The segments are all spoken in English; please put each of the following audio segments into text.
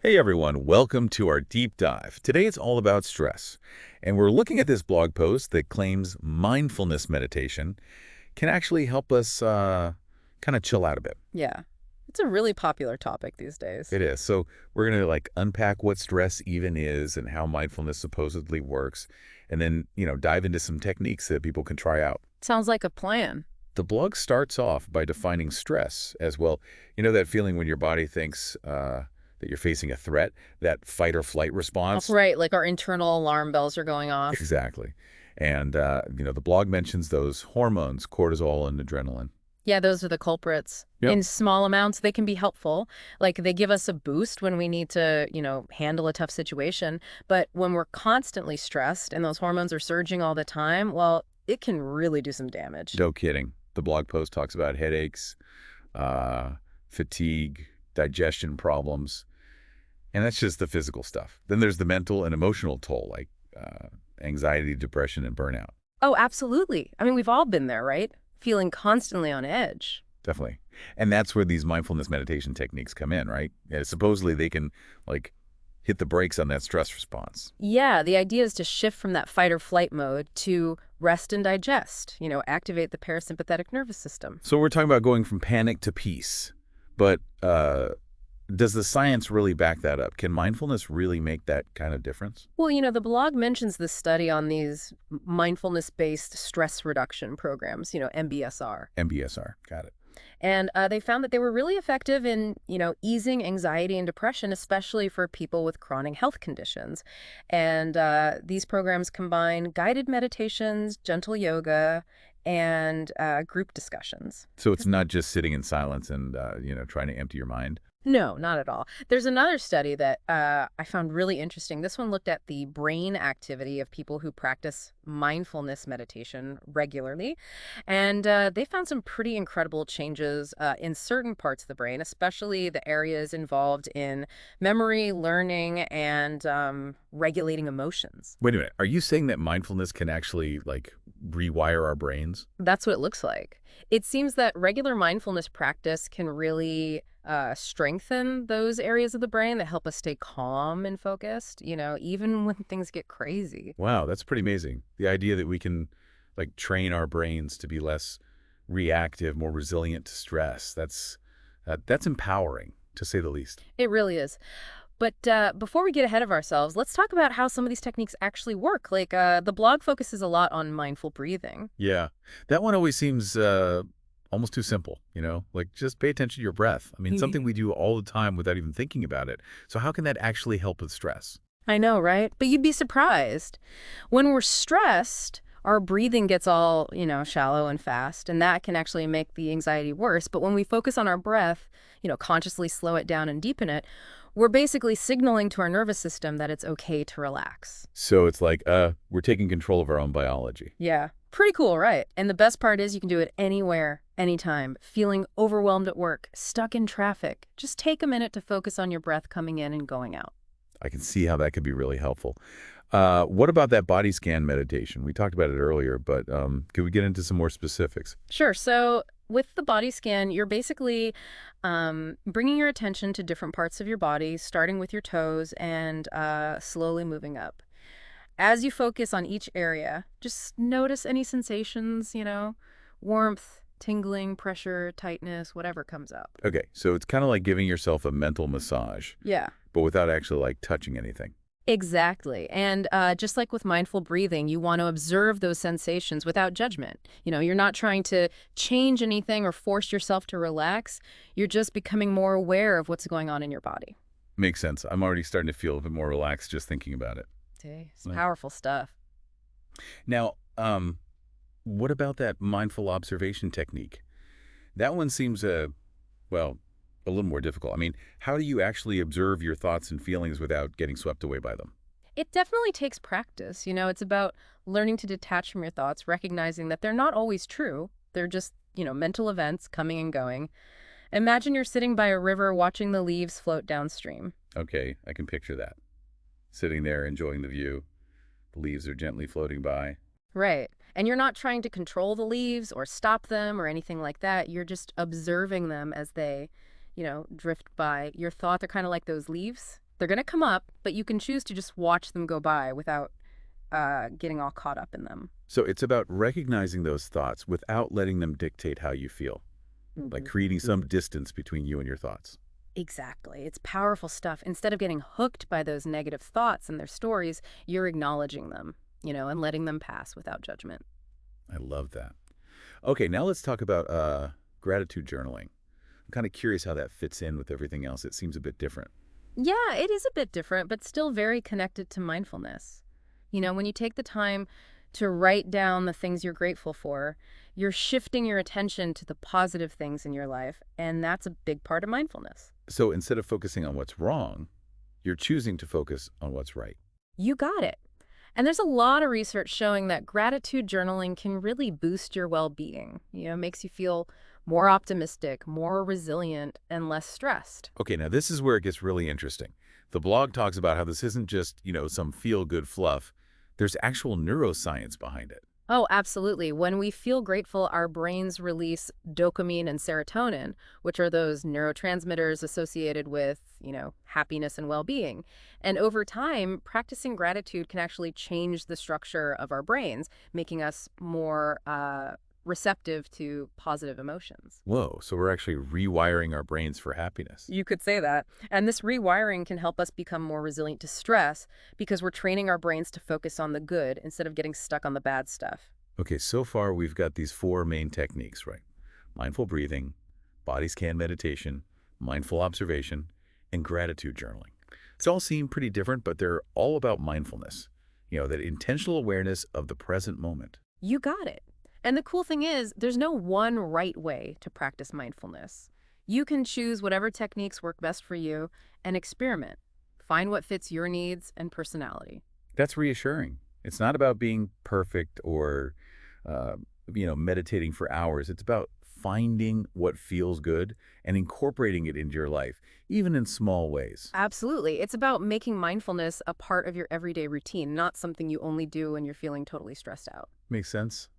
Hey everyone, welcome to our deep dive. Today it's all about stress, and we're looking at this blog post that claims mindfulness meditation can actually help us kind of chill out a bit. Yeah. It's a really popular topic these days. It is. So we're going to unpack what stress even is and how mindfulness supposedly works, and then, dive into some techniques that people can try out. Sounds like a plan. The blog starts off by defining stress as well. You know that feeling when your body thinks that you're facing a threat, that fight or flight response? Right, like our internal alarm bells are going off. Exactly. And, the blog mentions those hormones, cortisol and adrenaline. Yeah, those are the culprits. Yep. In small amounts, they can be helpful. Like they give us a boost when we need to, handle a tough situation. But when we're constantly stressed and those hormones are surging all the time, well, it can really do some damage. No kidding. The blog post talks about headaches, uh, fatigue, digestion problems, and that's just the physical stuff. Then there's the mental and emotional toll, like anxiety, depression, and burnout. Oh, absolutely. I mean, we've all been there, right? Feeling constantly on edge. Definitely. And that's where these mindfulness meditation techniques come in, right? Yeah, supposedly they can, like, hit the brakes on that stress response. Yeah, the idea is to shift from that fight or flight mode to rest and digest, activate the parasympathetic nervous system. So we're talking about going from panic to peace. But does the science really back that up? Can mindfulness really make that kind of difference? Well, the blog mentions this study on these mindfulness-based stress reduction programs, MBSR. MBSR. Got it. And they found that they were really effective in, easing anxiety and depression, especially for people with chronic health conditions. And these programs combine guided meditations, gentle yoga, and group discussions. So it's not just sitting in silence and, trying to empty your mind. No, not at all. There's another study that I found really interesting. This one looked at the brain activity of people who practice mindfulness meditation regularly. And they found some pretty incredible changes in certain parts of the brain, especially the areas involved in memory, learning, and regulating emotions. Wait a minute. Are you saying that mindfulness can actually, rewire our brains? That's what it looks like. It seems that regular mindfulness practice can really strengthen those areas of the brain that help us stay calm and focused, even when things get crazy. Wow, that's pretty amazing. The idea that we can, train our brains to be less reactive, more resilient to stress. That's empowering, to say the least. It really is. But before we get ahead of ourselves, let's talk about how some of these techniques actually work. Like the blog focuses a lot on mindful breathing. Yeah. That one always seems almost too simple, just pay attention to your breath. I mean, something we do all the time without even thinking about it. So how can that actually help with stress? I know, right? But you'd be surprised. When we're stressed, our breathing gets all, shallow and fast, and that can actually make the anxiety worse. But when we focus on our breath, consciously slow it down and deepen it, we're basically signaling to our nervous system that it's okay to relax. So it's like we're taking control of our own biology. Yeah, pretty cool, right? And the best part is you can do it anywhere, anytime. Feeling overwhelmed at work, stuck in traffic. Just take a minute to focus on your breath coming in and going out. I can see how that could be really helpful. What about that body scan meditation? We talked about it earlier, but could we get into some more specifics? Sure. So with the body scan, you're basically bringing your attention to different parts of your body, starting with your toes and slowly moving up. As you focus on each area, just notice any sensations, warmth, tingling, pressure, tightness, whatever comes up. Okay, so it's kind of like giving yourself a mental massage, Yeah. but without actually touching anything. Exactly. And just like with mindful breathing, you want to observe those sensations without judgment. You're not trying to change anything or force yourself to relax. You're just becoming more aware of what's going on in your body. Makes sense. I'm already starting to feel a bit more relaxed just thinking about it. See, it's Right. powerful stuff. Now, what about that mindful observation technique? That one seems, well, a little more difficult. I mean, how do you actually observe your thoughts and feelings without getting swept away by them? It definitely takes practice. It's about learning to detach from your thoughts, recognizing that they're not always true. They're just, mental events coming and going. Imagine you're sitting by a river watching the leaves float downstream. Okay, I can picture that. Sitting there enjoying the view. The leaves are gently floating by. Right. And you're not trying to control the leaves or stop them or anything like that. You're just observing them as they drift by. Your thoughts are kind of like those leaves. They're going to come up, but you can choose to just watch them go by without getting all caught up in them. So it's about recognizing those thoughts without letting them dictate how you feel, like Hmm. creating some distance between you and your thoughts. Exactly. It's powerful stuff. Instead of getting hooked by those negative thoughts and their stories, you're acknowledging them, and letting them pass without judgment. I love that. Okay, now let's talk about gratitude journaling. I'm kind of curious how that fits in with everything else. It seems a bit different. Yeah, it is a bit different, but still very connected to mindfulness. When you take the time to write down the things you're grateful for, you're shifting your attention to the positive things in your life, and that's a big part of mindfulness. So instead of focusing on what's wrong, you're choosing to focus on what's right. You got it. And there's a lot of research showing that gratitude journaling can really boost your well-being. Makes you feel more optimistic, more resilient, and less stressed. Okay, now this is where it gets really interesting. The blog talks about how this isn't just, some feel-good fluff. There's actual neuroscience behind it. Oh, absolutely. When we feel grateful, our brains release dopamine and serotonin, which are those neurotransmitters associated with, happiness and well-being. And over time, practicing gratitude can actually change the structure of our brains, making us more receptive to positive emotions. Whoa, so we're actually rewiring our brains for happiness. You could say that. And this rewiring can help us become more resilient to stress because we're training our brains to focus on the good instead of getting stuck on the bad stuff. Okay, so far we've got these four main techniques, right? Mindful breathing, body scan meditation, mindful observation, and gratitude journaling. They all seem pretty different, but they're all about mindfulness. That intentional awareness of the present moment. You got it. And the cool thing is, there's no one right way to practice mindfulness. You can choose whatever techniques work best for you and experiment. Find what fits your needs and personality. That's reassuring. It's not about being perfect or, uh, meditating for hours. It's about finding what feels good and incorporating it into your life, even in small ways. Absolutely. It's about making mindfulness a part of your everyday routine, not something you only do when you're feeling totally stressed out. Makes sense?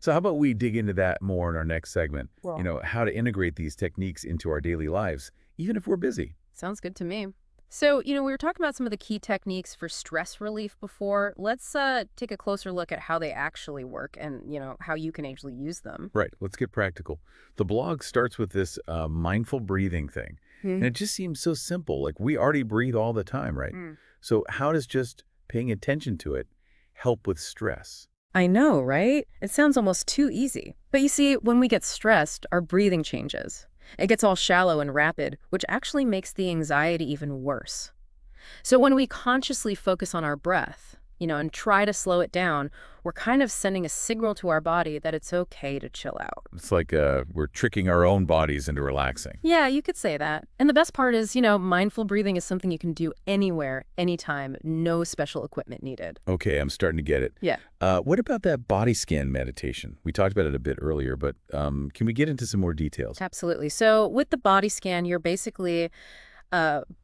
So how about we dig into that more in our next segment? Well, How to integrate these techniques into our daily lives, even if we're busy. sounds good to me. So, we were talking about some of the key techniques for stress relief before. Let's take a closer look at how they actually work and, how you can actually use them. Right, let's get practical. The blog starts with this mindful breathing thing. And Hmm. it just seems so simple. Like we already breathe all the time, right? Mm. So how does just paying attention to it help with stress? I know, right? It sounds almost too easy. But you see, when we get stressed, our breathing changes. It gets all shallow and rapid, which actually makes the anxiety even worse. So when we consciously focus on our breath, and try to slow it down, we're kind of sending a signal to our body that it's okay to chill out. It's like we're tricking our own bodies into relaxing. Yeah, you could say that. And the best part is, mindful breathing is something you can do anywhere, anytime, no special equipment needed. Okay, I'm starting to get it. Yeah. What about that body scan meditation? We talked about it a bit earlier, but can we get into some more details? Absolutely. So with the body scan, you're basically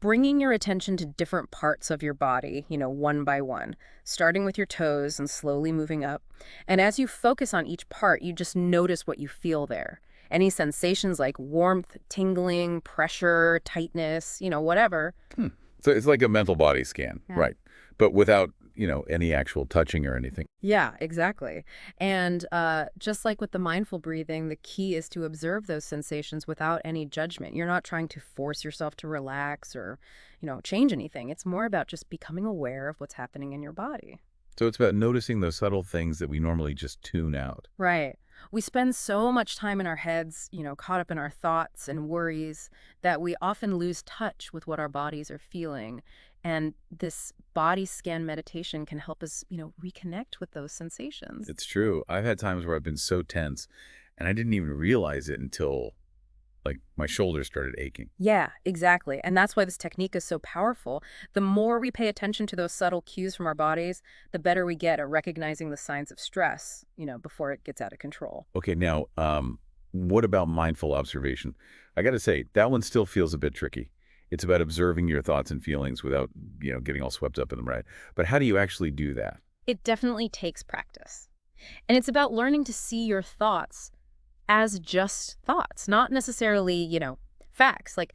bringing your attention to different parts of your body, one by one, starting with your toes and slowly moving up. And as you focus on each part, you just notice what you feel there. Any sensations like warmth, tingling, pressure, tightness, whatever. Hmm. So it's like a mental body scan, Yeah. right? But without, any actual touching or anything. Yeah, exactly. And just like with the mindful breathing, the key is to observe those sensations without any judgment. You're not trying to force yourself to relax or, change anything. It's more about just becoming aware of what's happening in your body. So it's about noticing those subtle things that we normally just tune out. Right. We spend so much time in our heads, caught up in our thoughts and worries that we often lose touch with what our bodies are feeling. And this body scan meditation can help us, reconnect with those sensations. It's true. I've had times where I've been so tense and I didn't even realize it until like my shoulders started aching. Yeah, exactly. And that's why this technique is so powerful. The more we pay attention to those subtle cues from our bodies, the better we get at recognizing the signs of stress, before it gets out of control. Okay, now, what about mindful observation? I got to say, that one still feels a bit tricky. It's about observing your thoughts and feelings without, getting all swept up in them, right? But how do you actually do that? It definitely takes practice. And it's about learning to see your thoughts as just thoughts, not necessarily, facts. Like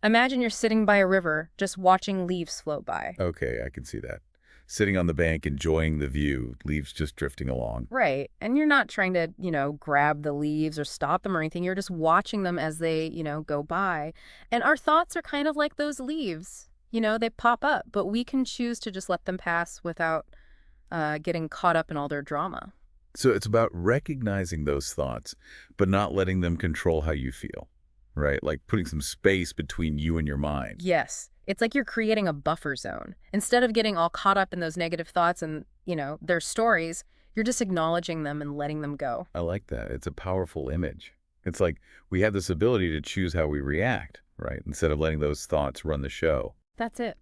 Imagine you're sitting by a river, just watching leaves float by. Okay, I can see that. Sitting on the bank, enjoying the view, leaves just drifting along. Right. And you're not trying to, grab the leaves or stop them or anything. You're just watching them as they, go by. And our thoughts are kind of like those leaves. They pop up, but we can choose to just let them pass without getting caught up in all their drama. So it's about recognizing those thoughts, but not letting them control how you feel, right? Like putting some space between you and your mind. Yes. It's like you're creating a buffer zone. Instead of getting all caught up in those negative thoughts and, their stories, you're just acknowledging them and letting them go. I like that. It's a powerful image. It's like we have this ability to choose how we react, right? Instead of letting those thoughts run the show. That's it.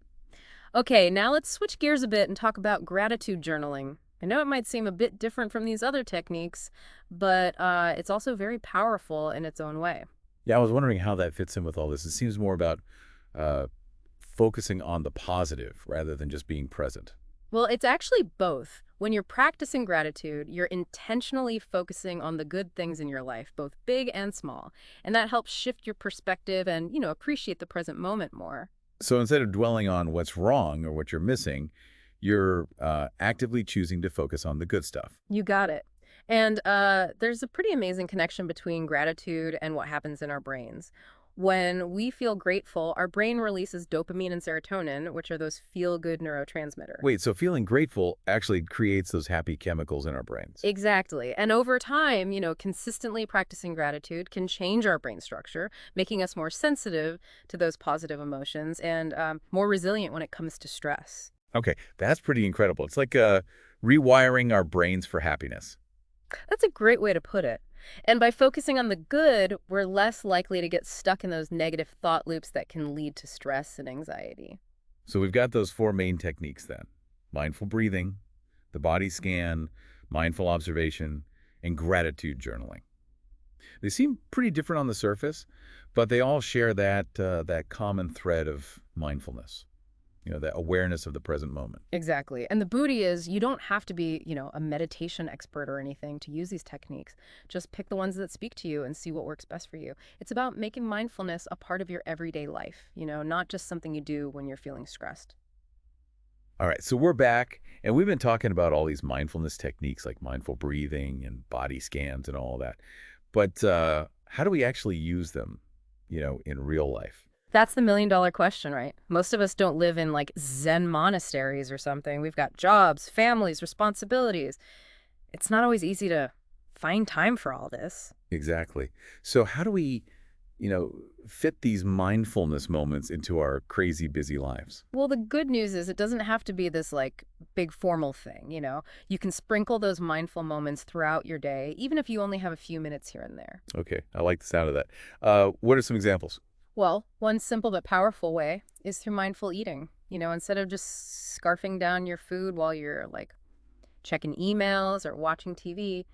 Okay, now let's switch gears a bit and talk about gratitude journaling. I know it might seem a bit different from these other techniques, but it's also very powerful in its own way. Yeah, I was wondering how that fits in with all this. It seems more about uh, focusing on the positive rather than just being present. Well, it's actually both. When you're practicing gratitude, you're intentionally focusing on the good things in your life, both big and small. And that helps shift your perspective and, appreciate the present moment more. So instead of dwelling on what's wrong or what you're missing, you're actively choosing to focus on the good stuff. You got it. And there's a pretty amazing connection between gratitude and what happens in our brains. When we feel grateful, our brain releases dopamine and serotonin, which are those feel-good neurotransmitter. Wait, so feeling grateful actually creates those happy chemicals in our brains. Exactly. And over time, consistently practicing gratitude can change our brain structure, making us more sensitive to those positive emotions and more resilient when it comes to stress. Okay, that's pretty incredible. It's like rewiring our brains for happiness. That's a great way to put it. And by focusing on the good, we're less likely to get stuck in those negative thought loops that can lead to stress and anxiety. So we've got those four main techniques then. Mindful breathing, the body scan, mindful observation, and gratitude journaling. They seem pretty different on the surface, but they all share that common thread of mindfulness. That awareness of the present moment. Exactly. And the beauty is you don't have to be, a meditation expert or anything to use these techniques. Just pick the ones that speak to you and see what works best for you. It's about making mindfulness a part of your everyday life, not just something you do when you're feeling stressed. All right, so we're back, and we've been talking about all these mindfulness techniques like mindful breathing and body scans and all that. But how do we actually use them, in real life? That's the million-dollar question, right? Most of us don't live in like Zen monasteries or something. We've got jobs, families, responsibilities. It's not always easy to find time for all this. Exactly. So how do we, fit these mindfulness moments into our crazy busy lives? Well, the good news is it doesn't have to be this like big formal thing, You can sprinkle those mindful moments throughout your day, even if you only have a few minutes here and there. Okay, I like the sound of that. What are some examples? Well, one simple but powerful way is through mindful eating. Instead of just scarfing down your food while you're like checking emails or watching TV,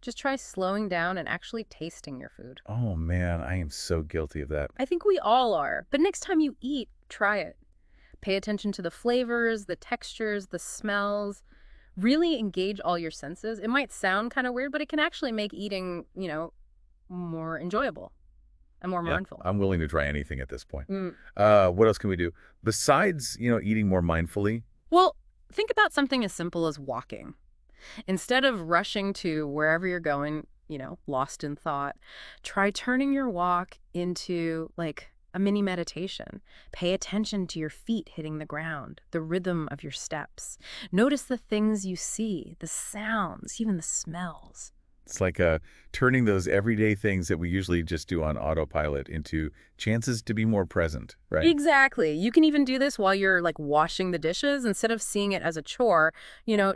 just try slowing down and actually tasting your food. Oh man, I am so guilty of that. I think we all are. But next time you eat, try it. Pay attention to the flavors, the textures, the smells. Really engage all your senses. It might sound kind of weird, but it can actually make eating, more enjoyable and more Yeah, mindful. I'm willing to try anything at this point. Mm. What else can we do? Besides, eating more mindfully? Well, think about something as simple as walking. Instead of rushing to wherever you're going, lost in thought, try turning your walk into like a mini meditation. Pay attention to your feet hitting the ground, the rhythm of your steps. Notice the things you see, the sounds, even the smells. It's like turning those everyday things that we usually just do on autopilot into chances to be more present, right? Exactly. You can even do this while you're like washing the dishes. Instead of seeing it as a chore,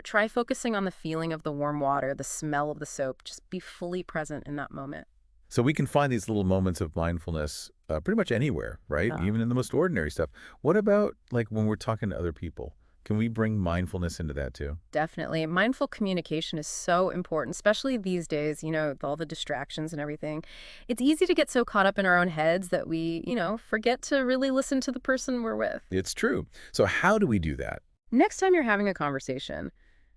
try focusing on the feeling of the warm water, the smell of the soap. Just be fully present in that moment. So we can find these little moments of mindfulness pretty much anywhere, right? Yeah. Even in the most ordinary stuff. What about like when we're talking to other people? Can we bring mindfulness into that too? Definitely. Mindful communication is so important, especially these days, with all the distractions and everything. It's easy to get so caught up in our own heads that we, forget to really listen to the person we're with. It's true. So how do we do that? Next time you're having a conversation,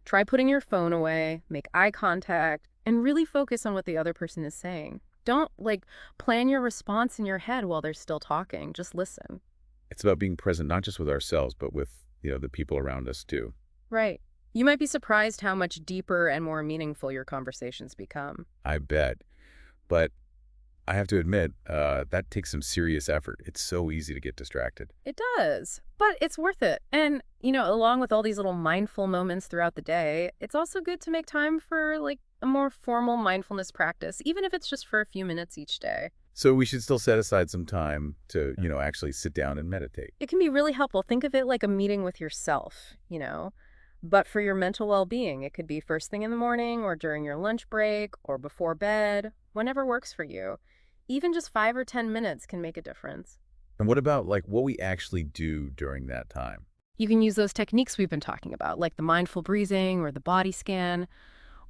try putting your phone away, make eye contact, and really focus on what the other person is saying. Don't, like, plan your response in your head while they're still talking. Just listen. It's about being present not just with ourselves, but with, the people around us too. Right. You might be surprised how much deeper and more meaningful your conversations become. I bet. But I have to admit, that takes some serious effort. It's so easy to get distracted. It does, but it's worth it. And, along with all these little mindful moments throughout the day, it's also good to make time for like a more formal mindfulness practice, even if it's just for a few minutes each day. So we should still set aside some time to, actually sit down and meditate. It can be really helpful. Think of it like a meeting with yourself, but for your mental well-being. It could be first thing in the morning or during your lunch break or before bed, whenever works for you. Even just 5 or 10 minutes can make a difference. And what about like what we actually do during that time? You can use those techniques we've been talking about, like the mindful breathing or the body scan,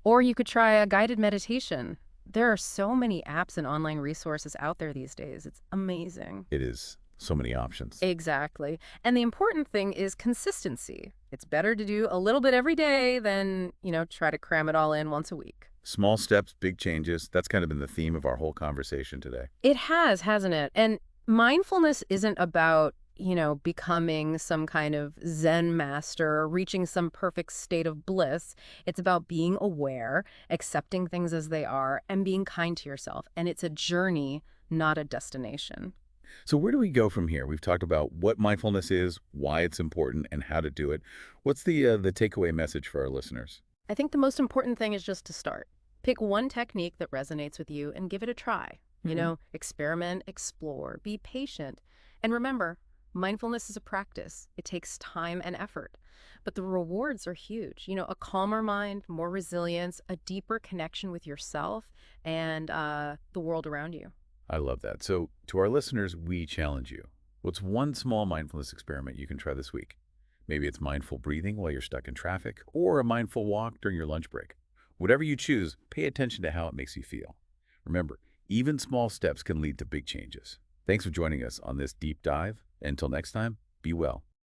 or you could try a guided meditation. There are so many apps and online resources out there these days. It's amazing. It is so many options. Exactly. And the important thing is consistency. It's better to do a little bit every day than, try to cram it all in once a week. Small steps, big changes. That's kind of been the theme of our whole conversation today. It has, hasn't it? And mindfulness isn't about, becoming some kind of Zen master or reaching some perfect state of bliss. It's about being aware, accepting things as they are, and being kind to yourself. And it's a journey, not a destination. So where do we go from here? We've talked about what mindfulness is, why it's important, and how to do it. What's the takeaway message for our listeners? I think the most important thing is just to start. Pick one technique that resonates with you and give it a try. Experiment, explore, be patient. And remember, mindfulness is a practice. It takes time and effort. But the rewards are huge. A calmer mind, more resilience, a deeper connection with yourself and the world around you. I love that. So to our listeners, we challenge you. What's one small mindfulness experiment you can try this week? Maybe it's mindful breathing while you're stuck in traffic, or a mindful walk during your lunch break. Whatever you choose, pay attention to how it makes you feel. Remember, even small steps can lead to big changes. Thanks for joining us on this deep dive. Until next time, be well.